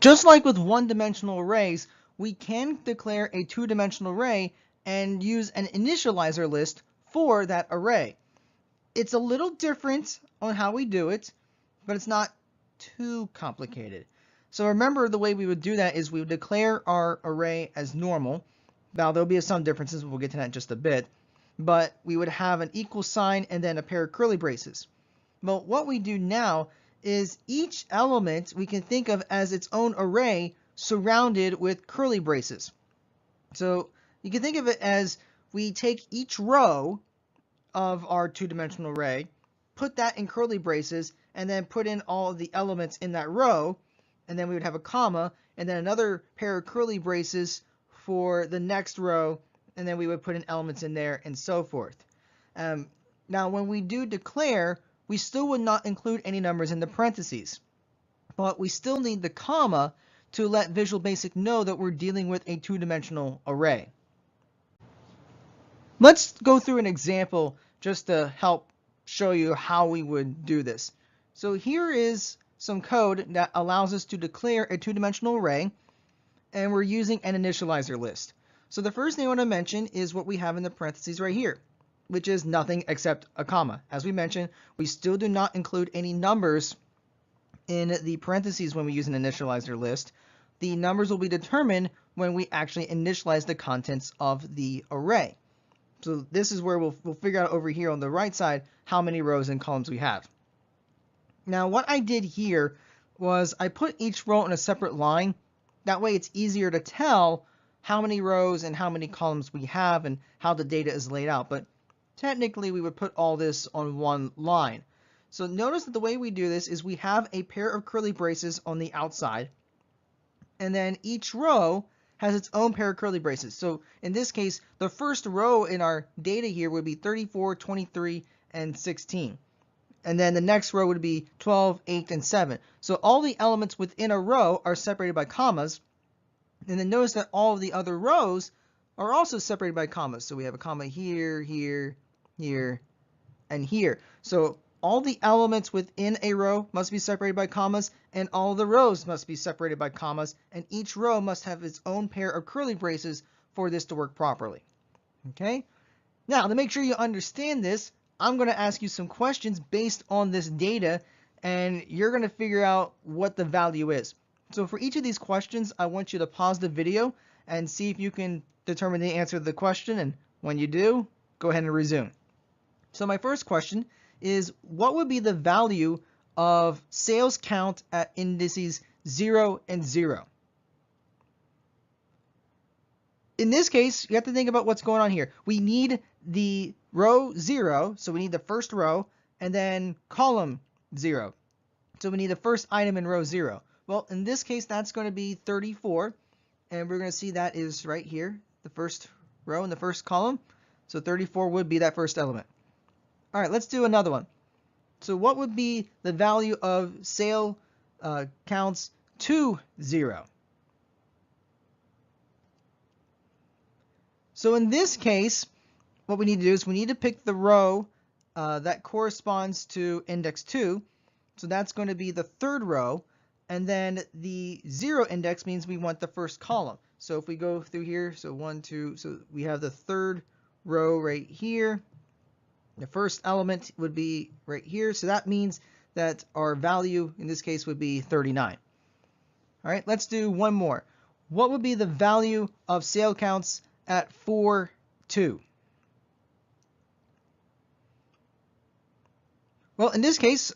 Just like with one-dimensional arrays, we can declare a two-dimensional array and use an initializer list for that array. It's a little different on how we do it, but it's not too complicated. So remember, the way we would do that is we would declare our array as normal. Now there'll be some differences, we'll get to that in just a bit, but we would have an equal sign and then a pair of curly braces. But what we do now is each element we can think of as its own array surrounded with curly braces. So you can think of it as we take each row of our two-dimensional array, put that in curly braces, and then put in all of the elements in that row, and then we would have a comma, and then another pair of curly braces for the next row, and then we would put in elements in there, and so forth. Now, when we do declare, we still would not include any numbers in the parentheses, but we still need the comma to let Visual Basic know that we're dealing with a two-dimensional array. Let's go through an example just to help show you how we would do this. So here is some code that allows us to declare a two-dimensional array, and we're using an initializer list. So the first thing I want to mention is what we have in the parentheses right here, which is nothing except a comma. As we mentioned, we still do not include any numbers in the parentheses when we use an initializer list. The numbers will be determined when we actually initialize the contents of the array. So this is where we'll figure out over here on the right side how many rows and columns we have. Now what I did here was I put each row in a separate line. That way it's easier to tell how many rows and how many columns we have and how the data is laid out. But technically we would put all this on one line. So notice that the way we do this is we have a pair of curly braces on the outside, and then each row has its own pair of curly braces. So in this case, the first row in our data here would be 34, 23, and 16. And then the next row would be 12, 8, and 7. So all the elements within a row are separated by commas. And then notice that all of the other rows are also separated by commas. So we have a comma here, here, here, and here. So all the elements within a row must be separated by commas, and all the rows must be separated by commas, and each row must have its own pair of curly braces for this to work properly. Okay? Now, to make sure you understand this, I'm going to ask you some questions based on this data, and you're going to figure out what the value is. So for each of these questions, I want you to pause the video and see if you can determine the answer to the question, and when you do, go ahead and resume. So my first question is, what would be the value of sales count at indices 0 and 0? In this case, you have to think about what's going on here. We need the row 0, so we need the first row, and then column 0. So we need the first item in row 0. Well, in this case, that's going to be 34, and we're going to see that is right here, the first row in the first column. So 34 would be that first element. All right, let's do another one. So what would be the value of sale counts to 0? So in this case, what we need to do is we need to pick the row that corresponds to index 2. So that's going to be the third row. And then the 0 index means we want the first column. So if we go through here, so 1, 2, so we have the third row right here. The first element would be right here. So that means that our value in this case would be 39. All right, let's do one more. What would be the value of sale counts at 4, 2? Well, in this case,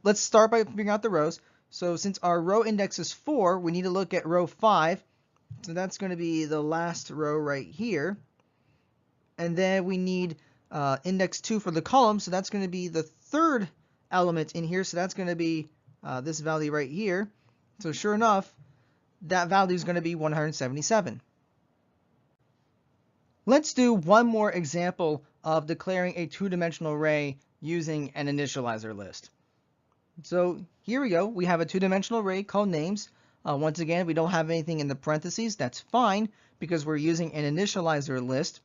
let's start by figuring out the rows. So since our row index is 4, we need to look at row 5. So that's going to be the last row right here. And then we need index 2 for the column, so that's going to be the third element in here, so that's going to be this value right here. So sure enough, that value is going to be 177. Let's do one more example of declaring a two-dimensional array using an initializer list. So here we go. We have a two-dimensional array called names. Once again, we don't have anything in the parentheses. That's fine because we're using an initializer list.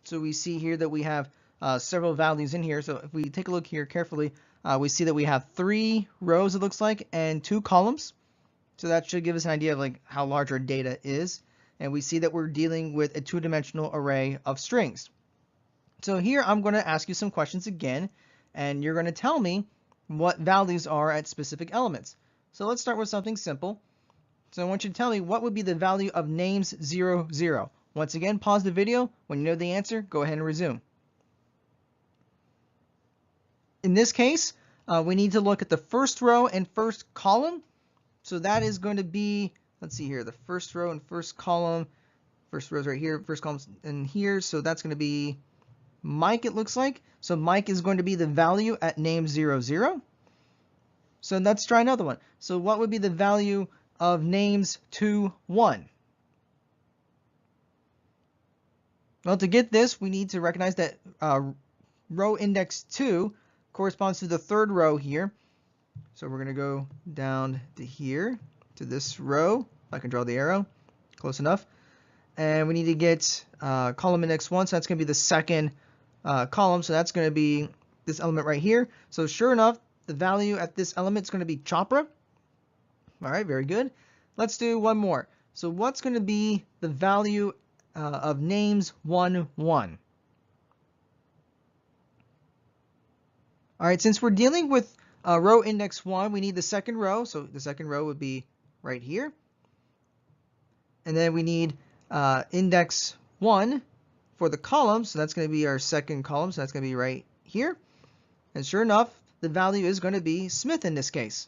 So we see here that we have several values in here. So if we take a look here carefully, we see that we have 3 rows, it looks like, and 2 columns. So that should give us an idea of like how large our data is. And we see that we're dealing with a two-dimensional array of strings. So here I'm going to ask you some questions again, and you're going to tell me what values are at specific elements. So let's start with something simple. So I want you to tell me what would be the value of names 0, 0. Once again, pause the video. When you know the answer, go ahead and resume. In this case, we need to look at the first row and first column. So that is going to be, let's see here, the first row and first column. First row's right here, first column's in here. So that's going to be Mike, it looks like. So Mike is going to be the value at name 0, 0. So let's try another one. So what would be the value of names 2, 1? Well, to get this, we need to recognize that row index 2 corresponds to the third row here. So we're going to go down to here, to this row. If I can draw the arrow, close enough. And we need to get column index 1, so that's going to be the second column. So that's going to be this element right here. So sure enough, the value at this element is going to be Chopra. All right, very good. Let's do one more. So what's going to be the value of names 1, 1? All right, since we're dealing with row index 1, we need the second row. So the second row would be right here. And then we need index 1 for the column. So that's going to be our second column. So that's going to be right here. And sure enough, the value is going to be Smith in this case.